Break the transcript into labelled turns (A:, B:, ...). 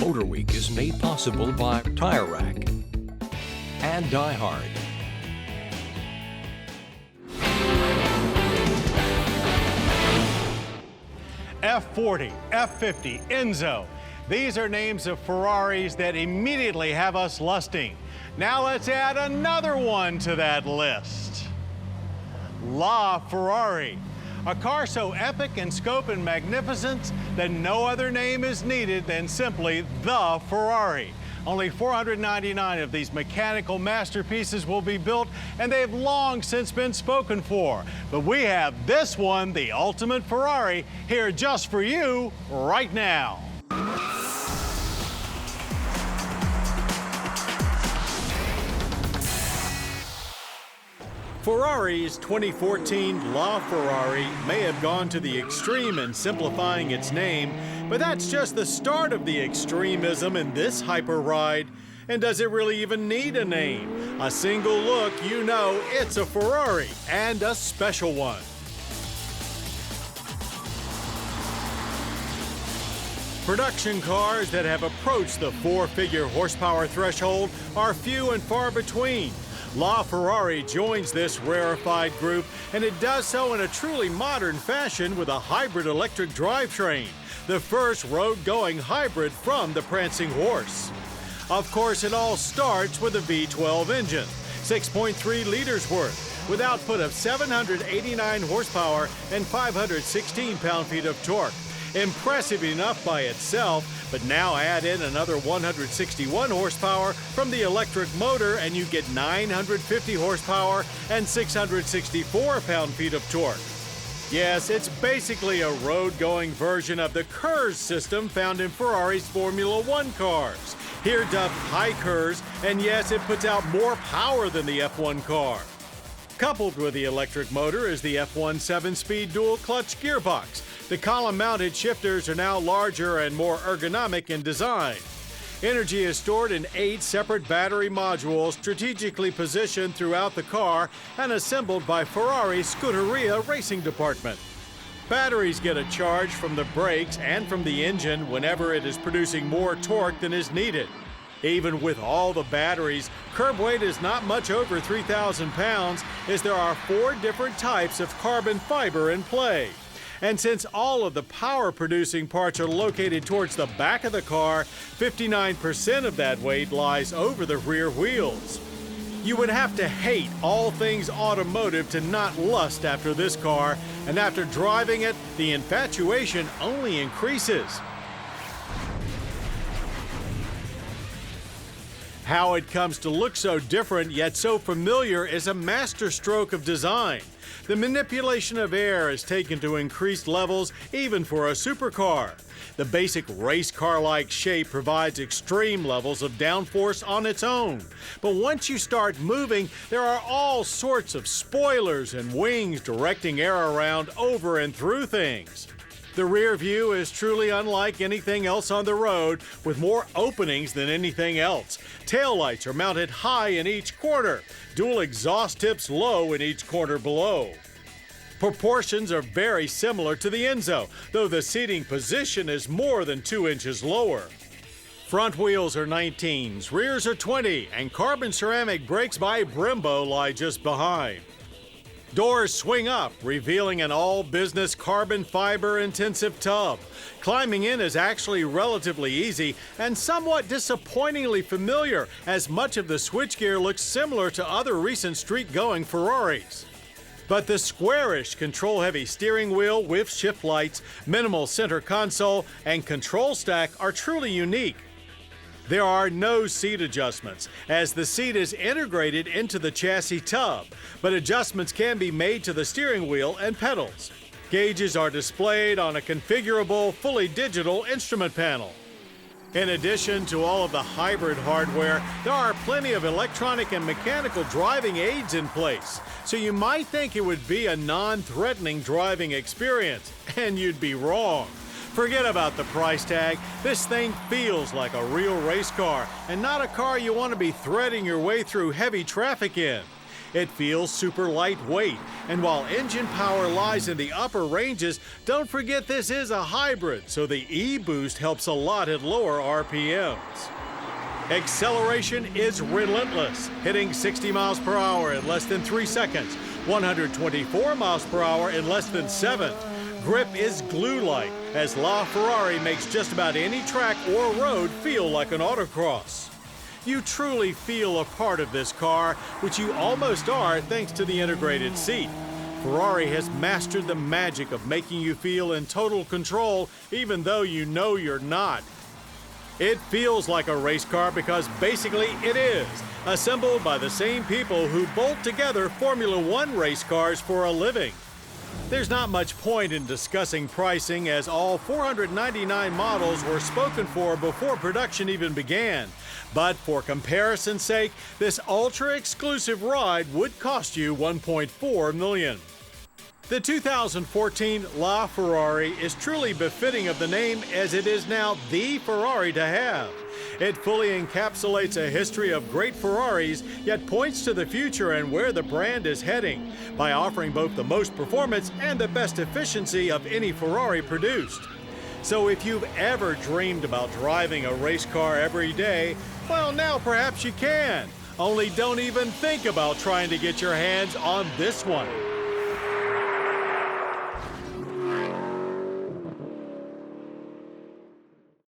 A: MotorWeek is made possible by Tire Rack and Die Hard.
B: F40, F50, Enzo. These are names of Ferraris that immediately have us lusting. Now let's add another one to that list. LaFerrari, a car so epic in scope and magnificence that no other name is needed than simply the Ferrari. Only 499 of these mechanical masterpieces will be built, and they've long since been spoken for. But we have this one, the ultimate Ferrari, here just for you right now. Ferrari's 2014 LaFerrari may have gone to the extreme in simplifying its name, but that's just the start of the extremism in this hyper ride. And does it really even need a name? A single look, you know it's a Ferrari, and a special one. Production cars that have approached the four-figure horsepower threshold are few and far between. LaFerrari joins this rarefied group, and it does so in a truly modern fashion with a hybrid electric drivetrain, the first road-going hybrid from the prancing horse. Of course, it all starts with a V12 engine, 6.3 liters worth, with output of 789 horsepower and 516 pound-feet of torque. Impressive enough by itself, but now add in another 161 horsepower from the electric motor and you get 950 horsepower and 664 pound-feet of torque. Yes, it's basically a road-going version of the KERS system found in Ferrari's Formula One cars. Here dubbed high KERS, and yes, it puts out more power than the F1 car. Coupled with the electric motor is the F1 7-speed dual-clutch gearbox. The column-mounted shifters are now larger and more ergonomic in design. Energy is stored in 8 separate battery modules strategically positioned throughout the car and assembled by Ferrari's Scuderia racing department. Batteries get a charge from the brakes and from the engine whenever it is producing more torque than is needed. Even with all the batteries, curb weight is not much over 3,000 pounds, as there are 4 different types of carbon fiber in play. And since all of the power-producing parts are located towards the back of the car, 59% of that weight lies over the rear wheels. You would have to hate all things automotive to not lust after this car, and after driving it, the infatuation only increases. How it comes to look so different yet so familiar is a masterstroke of design. The manipulation of air is taken to increased levels even for a supercar. The basic race car-like shape provides extreme levels of downforce on its own. But once you start moving, there are all sorts of spoilers and wings directing air around over and through things. The rear view is truly unlike anything else on the road, with more openings than anything else. Taillights are mounted high in each corner, dual exhaust tips low in each corner below. Proportions are very similar to the Enzo, though the seating position is more than 2 inches lower. Front wheels are 19s, rears are 20, and carbon ceramic brakes by Brembo lie just behind. Doors swing up, revealing an all-business carbon fiber-intensive tub. Climbing in is actually relatively easy and somewhat disappointingly familiar, as much of the switchgear looks similar to other recent street-going Ferraris. But the squarish control-heavy steering wheel with shift lights, minimal center console, and control stack are truly unique. There are no seat adjustments, as the seat is integrated into the chassis tub, but adjustments can be made to the steering wheel and pedals. Gauges are displayed on a configurable, fully digital instrument panel. In addition to all of the hybrid hardware, there are plenty of electronic and mechanical driving aids in place, so you might think it would be a non-threatening driving experience, and you'd be wrong. Forget about the price tag. This thing feels like a real race car and not a car you want to be threading your way through heavy traffic in. It feels super lightweight, and while engine power lies in the upper ranges, don't forget this is a hybrid, so the e-boost helps a lot at lower RPMs. Acceleration is relentless, hitting 60 miles per hour in less than 3 seconds, 124 miles per hour in less than 7. Grip is glue-like, as LaFerrari makes just about any track or road feel like an autocross. You truly feel a part of this car, which you almost are thanks to the integrated seat. Ferrari has mastered the magic of making you feel in total control, even though you know you're not. It feels like a race car because basically it is, assembled by the same people who bolt together Formula One race cars for a living. There's not much point in discussing pricing, as all 499 models were spoken for before production even began. But for comparison's sake, this ultra-exclusive ride would cost you $1.4 million. The 2014 LaFerrari is truly befitting of the name, as it is now the Ferrari to have. It fully encapsulates a history of great Ferraris, yet points to the future and where the brand is heading, by offering both the most performance and the best efficiency of any Ferrari produced. So if you've ever dreamed about driving a race car every day, well, now perhaps you can. Only don't even think about trying to get your hands on this one.